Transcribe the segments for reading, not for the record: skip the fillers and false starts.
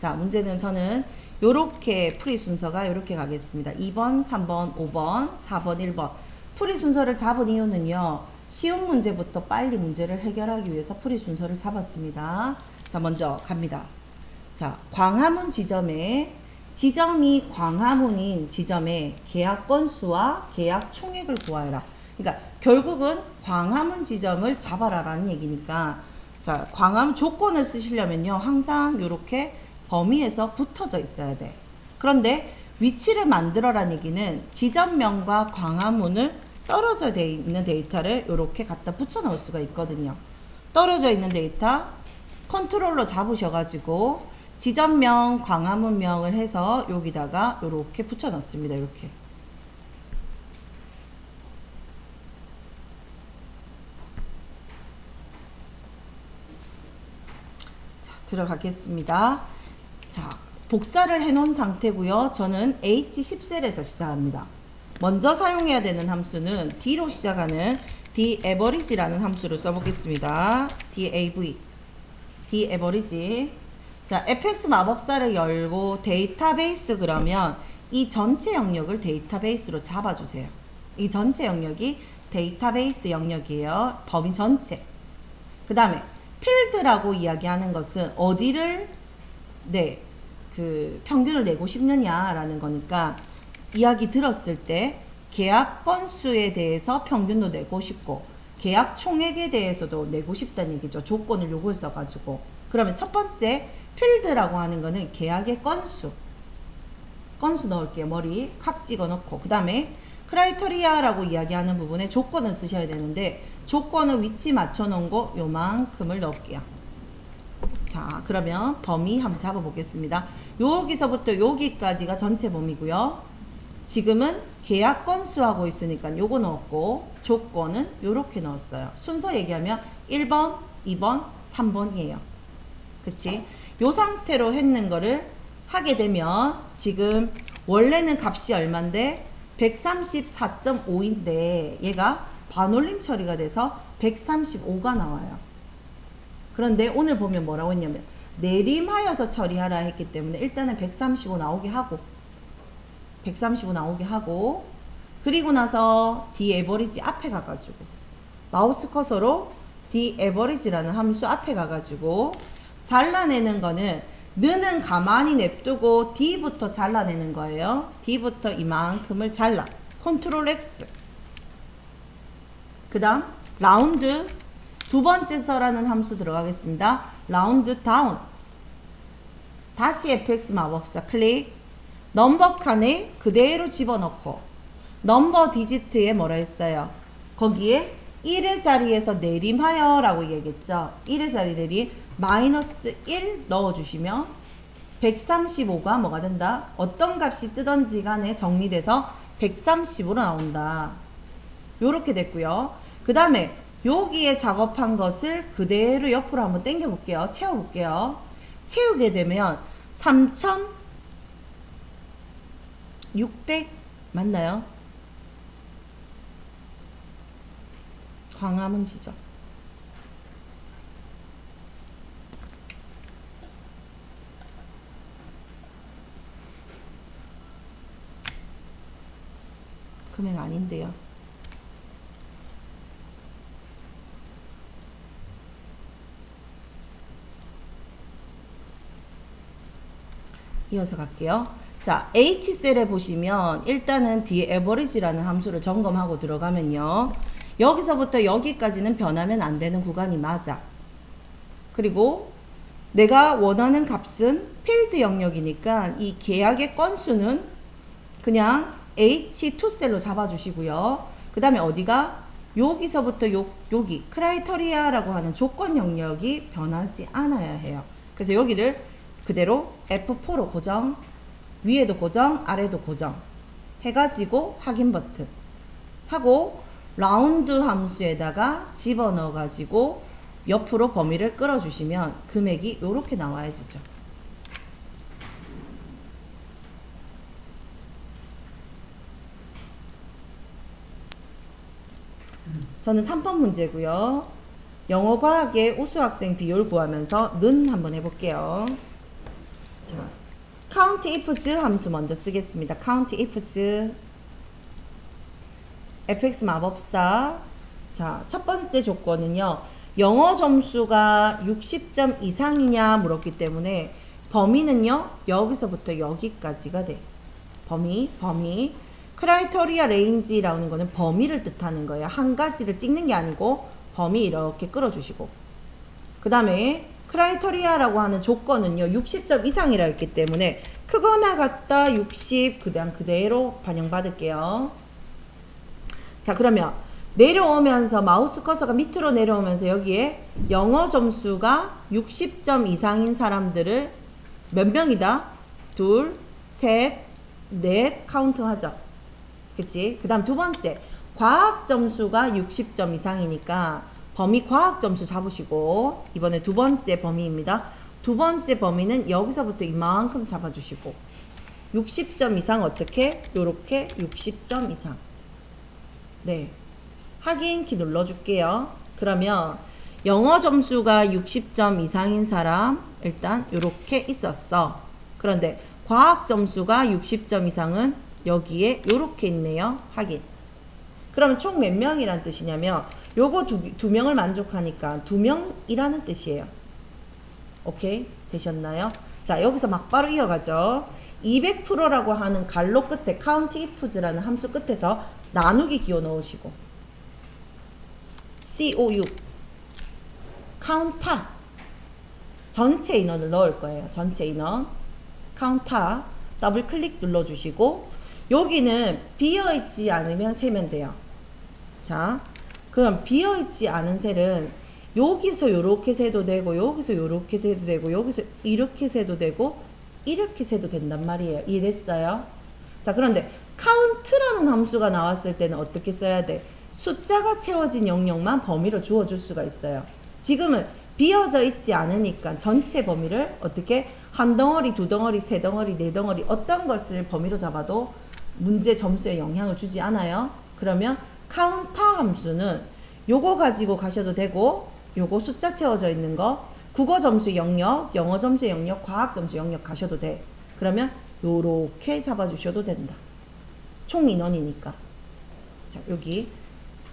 자, 문제는 저는 요렇게 풀이 순서가 요렇게 가겠습니다. 2번, 3번, 5번, 4번, 1번. 풀이 순서를 잡은 이유는요. 쉬운 문제부터 빨리 문제를 해결하기 위해서 풀이 순서를 잡았습니다. 자, 먼저 갑니다. 자, 광화문 지점에 지점이 광화문인 지점에 계약 건수와 계약 총액을 구하여라. 그러니까 결국은 광화문 지점을 잡아라라는 얘기니까 자, 광화문 조건을 쓰시려면요. 항상 이렇게 범위에서 붙어져 있어야 돼. 그런데 위치를 만들어라는 얘기는 지점명과 광화문을 떨어져 있는 데이터를 이렇게 갖다 붙여 넣을 수가 있거든요. 떨어져 있는 데이터 컨트롤러 잡으셔가지고 지점명, 광화문명을 해서 여기다가 이렇게 붙여 넣습니다. 이렇게. 자, 들어가겠습니다. 자, 복사를 해놓은 상태고요. 저는 H10셀에서 시작합니다. 먼저 사용해야 되는 함수는 D로 시작하는 daverage라는 함수를 써보겠습니다. daverage. 자, fx 마법사를 열고 데이터베이스 그러면 이 전체 영역을 데이터베이스로 잡아주세요. 이 전체 영역이 데이터베이스 영역이에요. 범위 전체. 그 다음에 필드라고 이야기하는 것은 어디를 그 평균을 내고 싶느냐라는 거니까 이야기 들었을 때 계약 건수에 대해서 평균도 내고 싶고 계약 총액에 대해서도 내고 싶다는 얘기죠. 조건을 요걸 써가지고. 그러면 첫 번째 필드라고 하는 거는 계약의 건수 넣을게요. 머리 칵 찍어 놓고 그 다음에 크라이테리아라고 이야기하는 부분에 조건을 쓰셔야 되는데 조건을 위치 맞춰 놓은 거 요만큼을 넣을게요. 자, 그러면 범위 한번 잡아 보겠습니다. 여기서부터 여기까지가 전체 범위고요. 지금은 계약 건수 하고 있으니까 요거 넣었고 조건은 요렇게 넣었어요. 순서 얘기하면 1번, 2번, 3번이에요. 그치? 요 상태로 했는 거를 하게 되면 지금 원래는 값이 얼만데 134.5인데 얘가 반올림 처리가 돼서 135가 나와요. 그런데 오늘 보면 뭐라고 했냐면 내림하여서 처리하라 했기 때문에 일단은 135 나오게 하고 그리고 나서 daverage 앞에 가가지고 마우스 커서로 daverage라는 함수 앞에 가가지고 잘라내는 거는 너는 가만히 냅두고 D부터 잘라내는 거예요. D부터 이만큼을 잘라. 컨트롤 X. 그 다음 라운드 두 번째 써라는 함수 들어가겠습니다. 라운드 다운. 다시 fx 마법사 클릭. 넘버 칸에 그대로 집어넣고 넘버 디지트에 뭐라 했어요? 거기에 1의 자리에서 내림하여 라고 얘기했죠. 1의 자리 내림 마이너스 1 넣어주시면 135가 뭐가 된다? 어떤 값이 뜨던지 간에 정리돼서 135로 나온다. 요렇게 됐고요. 그 다음에 여기에 작업한 것을 그대로 옆으로 한번 당겨 볼게요. 채워 볼게요. 채우게 되면 3,600 맞나요? 광화문 지점. 금액 아닌데요. 이어서 갈게요. 자, H셀에 보시면 일단은 daverage라는 함수를 점검하고 들어가면요. 여기서부터 여기까지는 변하면 안 되는 구간이 맞아. 그리고 내가 원하는 값은 필드 영역이니까 이 계약의 건수는 그냥 H2셀로 잡아주시고요. 그 다음에 어디가? 여기서부터 여기 크라이테리아라고 하는 조건 영역이 변하지 않아야 해요. 그래서 여기를 그대로 F4로 고정, 위에도 고정, 아래도 고정 해가지고 확인 버튼 하고 라운드 함수에다가 집어넣어 가지고 옆으로 범위를 끌어주시면 금액이 이렇게 나와야죠. 저는 3번 문제고요. 영어 과학의 우수 학생 비율 구하면서 는 한번 해볼게요. 자, 자, COUNTIFs 함수 먼저 쓰겠습니다. COUNTIFs fx 마법사. 자, 첫 번째 조건은요. 영어 점수가 60점 이상이냐 물었기 때문에 범위는요. 여기서부터 여기까지가 돼. 범위. 크라이테리아 레인지라는 거는 범위를 뜻하는 거예요. 한 가지를 찍는 게 아니고 범위 이렇게 끌어주시고, 그 다음에 크라이테리아라고 하는 조건은요 60점 이상이라 했기 때문에 크거나 같다 60 그냥 그대로 반영받을게요. 자, 그러면 내려오면서 마우스 커서가 밑으로 내려오면서 여기에 영어 점수가 60점 이상인 사람들을 몇 명이다? 둘, 셋, 넷 카운트 하죠. 그치? 그 다음 두 번째, 과학 점수가 60점 이상이니까 범위 과학 점수 잡으시고, 이번에 두 번째 범위입니다. 두 번째 범위는 여기서부터 이만큼 잡아주시고, 60점 이상 어떻게? 요렇게 60점 이상. 네. 확인키 눌러줄게요. 그러면 영어 점수가 60점 이상인 사람 일단 요렇게 있었어. 그런데 과학 점수가 60점 이상은 여기에 요렇게 있네요. 확인. 그러면 총 몇 명이란 뜻이냐면 요거 두 명을 만족하니까 2명이라는 뜻이에요. 오케이? 되셨나요? 자, 여기서 막 바로 이어가죠. 200%라고 하는 갈로 끝에 COUNTIFs라는 함수 끝에서 나누기 기호 넣으시고 COU 카운타 전체 인원을 넣을 거예요. 전체 인원 카운타 더블 클릭 눌러주시고, 여기는 비어있지 않으면 세면 돼요. 자, 그럼 비어있지 않은 셀은 여기서 요렇게 세도 되고, 여기서 요렇게 세도 되고, 여기서 이렇게 세도 되고, 이렇게 세도 된단 말이에요. 이해됐어요? 자, 그런데 카운트라는 함수가 나왔을 때는 어떻게 써야 돼? 숫자가 채워진 영역만 범위로 주어줄 수가 있어요. 지금은 비어져 있지 않으니까 전체 범위를 어떻게 한 덩어리, 두 덩어리, 세 덩어리, 네 덩어리 어떤 것을 범위로 잡아도 문제 점수에 영향을 주지 않아요. 그러면 카운터 함수는 요거 가지고 가셔도 되고, 요거 숫자 채워져 있는 거 국어 점수 영역, 영어 점수 영역, 과학 점수 영역 가셔도 돼. 그러면 요렇게 잡아주셔도 된다. 총 인원이니까. 자, 여기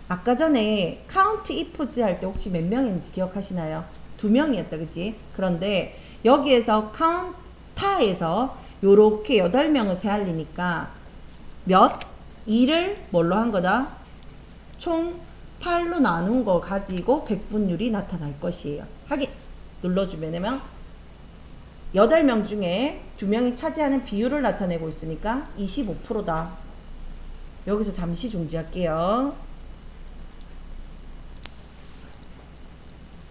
아까 전에 COUNTIFs 할 때 혹시 몇 명인지 기억하시나요? 2명이었다, 그치? 그런데 여기에서 카운타에서 요렇게 8명을 세알리니까 몇? 2를 뭘로 한 거다? 총 8로 나눈 거 가지고 백분율이 나타날 것이에요. 확인! 눌러주면 8명 중에 2명이 차지하는 비율을 나타내고 있으니까 25%다. 여기서 잠시 중지할게요.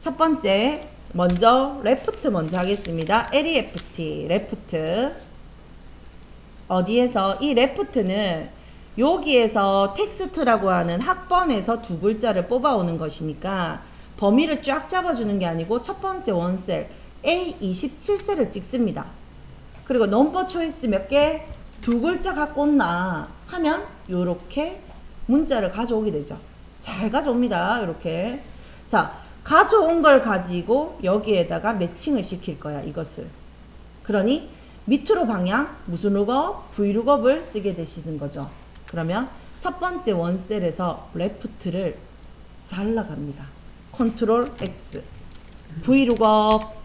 첫 번째, 먼저 레프트 먼저 하겠습니다. LEFT, 레프트. 어디에서? 이 레프트는 여기에서 텍스트라고 하는 학번에서 두 글자를 뽑아오는 것이니까 범위를 쫙 잡아주는 게 아니고 첫 번째 원셀 A27셀을 찍습니다. 그리고 넘버 초이스 몇 개? 두 글자 갖고 온나 하면 요렇게 문자를 가져오게 되죠. 잘 가져옵니다. 요렇게. 자, 가져온 걸 가지고 여기에다가 매칭을 시킬 거야, 이것을. 그러니 밑으로 방향 무슨 룩업? V룩업을 쓰게 되시는 거죠. 그러면 첫 번째 원셀에서 레프트를 잘라갑니다. 컨트롤 X V룩업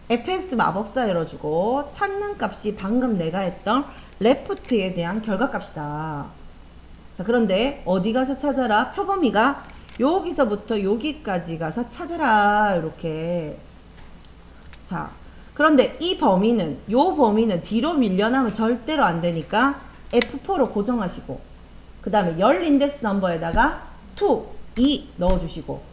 fx 마법사 열어주고 찾는 값이 방금 내가 했던 레프트에 대한 결과값이다. 자, 그런데 어디 가서 찾아라? 표범위가 여기서부터 여기까지 가서 찾아라. 이렇게. 자, 그런데 이 범위는, 요 범위는 뒤로 밀려나면 절대로 안 되니까 F4로 고정하시고, 그 다음에 열 인덱스 넘버에다가 2 넣어주시고,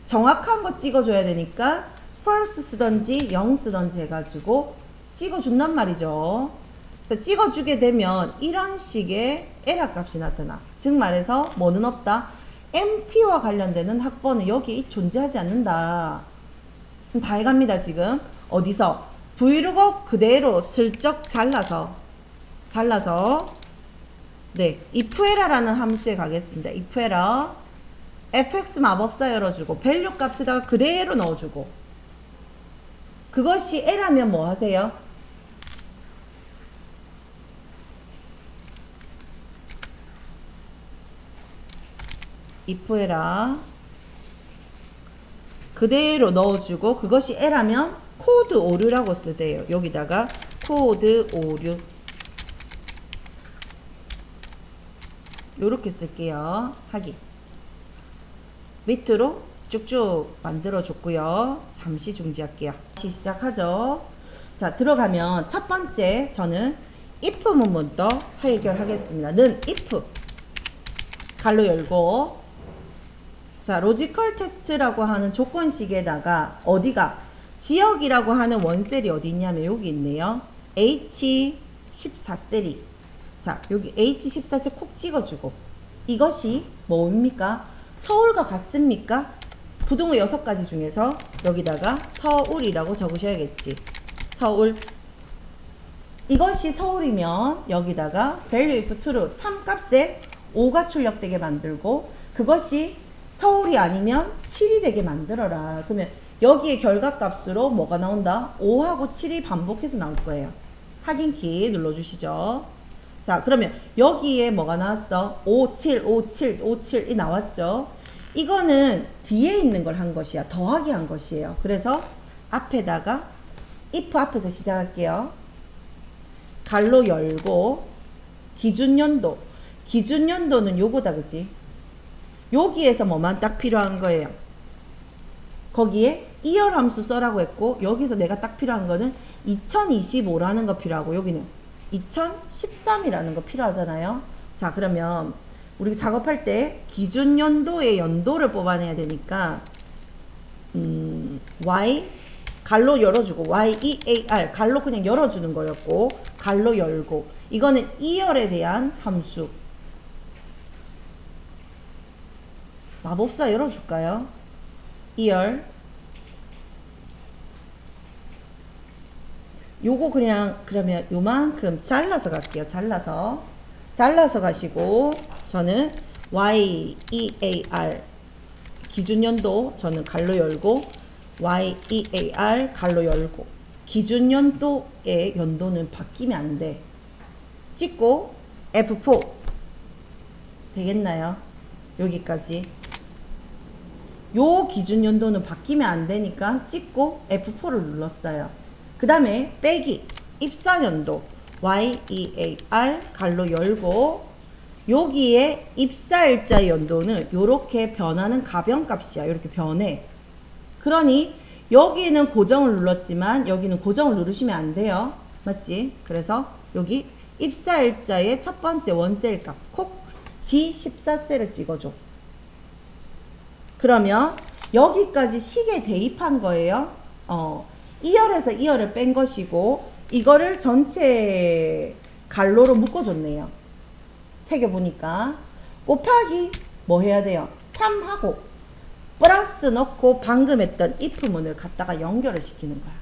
정확한 거 찍어줘야 되니까 false 쓰던지 0 쓰던지 해가지고 찍어준단 말이죠. 자, 찍어주게 되면 이런 식의 에러 값이 나타나. 즉 말해서 뭐는 없다? MT와 관련되는 학번은 여기 존재하지 않는다. 그럼 다 해갑니다. 지금 어디서? V룩업 그대로 슬쩍 잘라서 네, ifError라는 함수에 가겠습니다. ifError fx 마법사 열어주고 밸류 값에다가 그대로 넣어주고, 그것이 L하면 뭐 하세요? if 해라. 그대로 넣어주고 그것이 L하면 코드 오류라고 쓰대요. 여기다가 코드 오류 요렇게 쓸게요. 하기 밑으로 쭉쭉 만들어 줬고요. 잠시 중지할게요. 다시 시작하죠. 자, 들어가면 첫 번째 저는 if 문부터 해결하겠습니다. 는 if 갈로 열고, 자, 로지컬 테스트라고 하는 조건식에다가 어디가 지역이라고 하는 원셀이 어디 있냐면 여기 있네요. H14셀이. 자, 여기 H14셀 콕 찍어주고, 이것이 뭡니까? 서울과 같습니까? 부등호 6가지 중에서 여기다가 서울이라고 적으셔야겠지. 서울. 이것이 서울이면 여기다가 value if true 참값에 5가 출력되게 만들고, 그것이 서울이 아니면 7이 되게 만들어라. 그러면 여기에 결과값으로 뭐가 나온다? 5하고 7이 반복해서 나올 거예요. 확인키 눌러주시죠. 자, 그러면 여기에 뭐가 나왔어? 5, 7, 5, 7, 5, 7이 나왔죠. 이거는 뒤에 있는 걸 한 것이야. 더하기 한 것이에요. 그래서 앞에다가 if 앞에서 시작할게요. 갈로 열고 기준연도. 기준연도는 요거다, 그지? 여기에서 뭐만 딱 필요한 거예요. 거기에 이열 함수 써라고 했고, 여기서 내가 딱 필요한 거는 2025라는 거 필요하고, 여기는 2013이라는 거 필요하잖아요. 자, 그러면 우리 작업할 때 기준 연도의 연도를 뽑아내야 되니까 Y 갈로 열어주고 YEAR 갈로 그냥 열어주는 거였고, 갈로 열고 이거는 이열에 대한 함수. 마법사 열어줄까요? 이열 요거 그냥 그러면 요만큼 잘라서 갈게요. 잘라서 가시고, 저는 YEAR 기준연도 저는 갈로 열고, YEAR 갈로 열고, 기준연도의 연도는 바뀌면 안 돼. 찍고 F4 되겠나요? 여기까지. 요 기준연도는 바뀌면 안 되니까 찍고 F4를 눌렀어요. 그 다음에 빼기 입사연도 YEAR 갈로 열고, 여기에 입사일자 연도는 요렇게 변하는 가변값이야. 요렇게 변해. 그러니 여기는 고정을 눌렀지만 여기는 고정을 누르시면 안 돼요. 맞지? 그래서 여기 입사일자의 첫 번째 원셀 값 콕 G14셀을 찍어줘. 그러면 여기까지 식에 대입한 거예요. 2열에서 2열을 뺀 것이고, 이거를 전체 갈로로 묶어줬네요. 챙겨보니까 곱하기 뭐 해야 돼요? 3하고 플러스 넣고 방금 했던 if문을 갖다가 연결을 시키는 거야.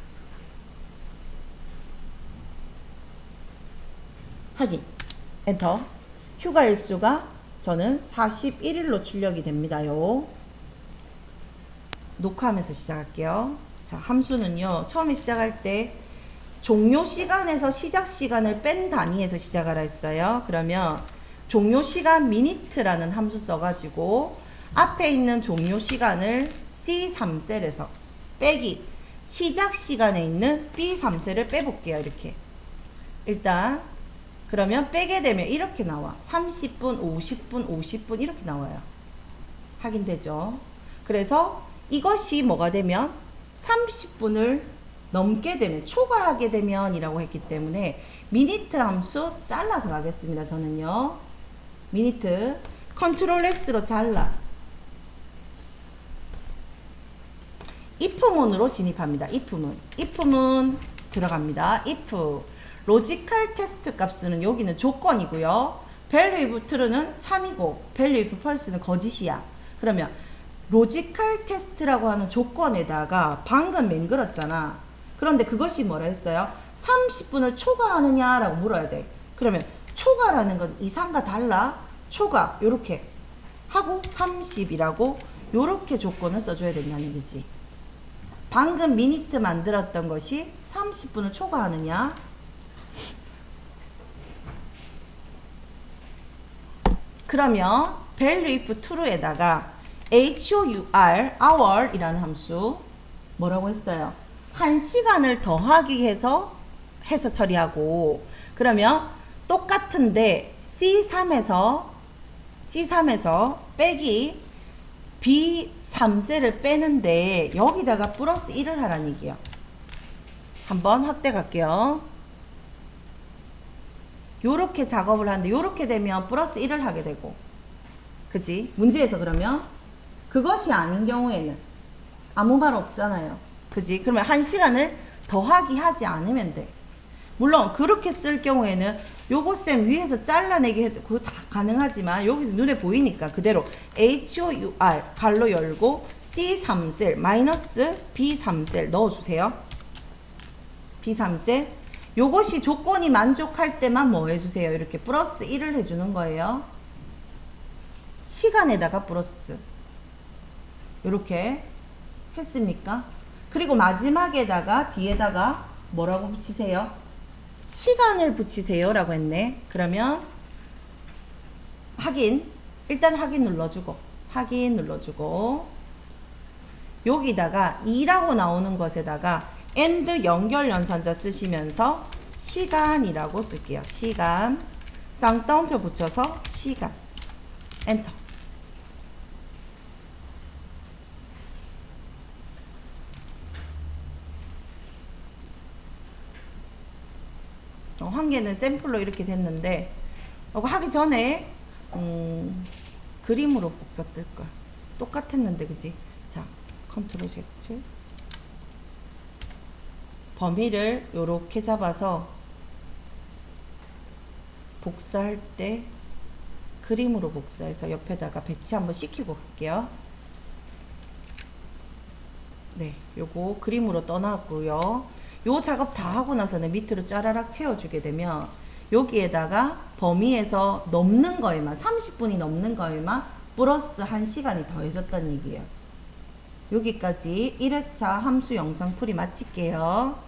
확인 엔터. 휴가 일수가 저는 41일로 출력이 됩니다요. 녹화하면서 시작할게요. 자, 함수는요, 처음에 시작할 때 종료 시간에서 시작 시간을 뺀 단위에서 시작하라 했어요. 그러면 종료 시간 미니트라는 함수 써가지고 앞에 있는 종료 시간을 C3셀에서 빼기 시작 시간에 있는 B3셀을 빼볼게요. 이렇게 일단 그러면 빼게 되면 이렇게 나와. 30분, 50분, 50분 이렇게 나와요. 확인되죠? 그래서 이것이 뭐가 되면 30분을 넘게 되면, 초과하게 되면 이라고 했기 때문에 미니트 함수 잘라서 가겠습니다. 저는요. 미니트 컨트롤 X로 잘라 if문으로 진입합니다. if문 들어갑니다. if 로지컬 테스트 값은 여기는 조건이고요. value if true는 참이고 value if false는 거짓이야. 그러면 로지컬 테스트라고 하는 조건에다가 방금 맹글었잖아. 그런데 그것이 뭐라 했어요? 30분을 초과하느냐 라고 물어야 돼. 그러면 초과라는 건 이상과 달라. 초과 요렇게 하고 30이라고 요렇게 조건을 써줘야 된다는 거지. 방금 미니트 만들었던 것이 30분을 초과하느냐? 그러면 value if true에다가 hour 이라는 함수 뭐라고 했어요? 1시간을 더하기 해서 처리하고, 그러면 똑같은데 C3에서 빼기 B3셀을 빼는데 여기다가 플러스 1을 하라는 얘기예요. 한번 확대 갈게요. 요렇게 작업을 하는데 요렇게 되면 플러스 1을 하게 되고, 그지? 문제에서 그러면 그것이 아닌 경우에는 아무 말 없잖아요. 그지? 그러면 1시간을 더하기 하지 않으면 돼. 물론 그렇게 쓸 경우에는 요거 쌤 위에서 잘라내기 해도 그거 다 가능하지만 여기서 눈에 보이니까 그대로 HOUR 갈로 열고 C3셀 마이너스 B3셀 넣어주세요. B3셀 요것이 조건이 만족할 때만 뭐 해주세요? 이렇게 플러스 1을 해주는 거예요. 시간에다가 플러스 이렇게 했습니까? 그리고 마지막에다가 뒤에다가 뭐라고 붙이세요? 시간을 붙이세요 라고 했네. 그러면 일단 확인 눌러주고 여기다가 2라고 나오는 것에다가 and 연결 연산자 쓰시면서 시간이라고 쓸게요. 시간 쌍따옴표 붙여서 시간 엔터. 한 개는 샘플로 이렇게 됐는데 이거 하기 전에 그림으로 복사 뜰걸. 똑같았는데 그지? 자, 컨트롤 Z 범위를 요렇게 잡아서 복사할 때 그림으로 복사해서 옆에다가 배치 한번 시키고 갈게요. 네, 요거 그림으로 떠났고요. 요 작업 다 하고 나서는 밑으로 짜라락 채워주게 되면 여기에다가 범위에서 넘는 거에만 30분이 넘는 거에만 플러스 1시간이 더해졌다는 얘기예요. 여기까지 1회차 함수 영상 풀이 마칠게요.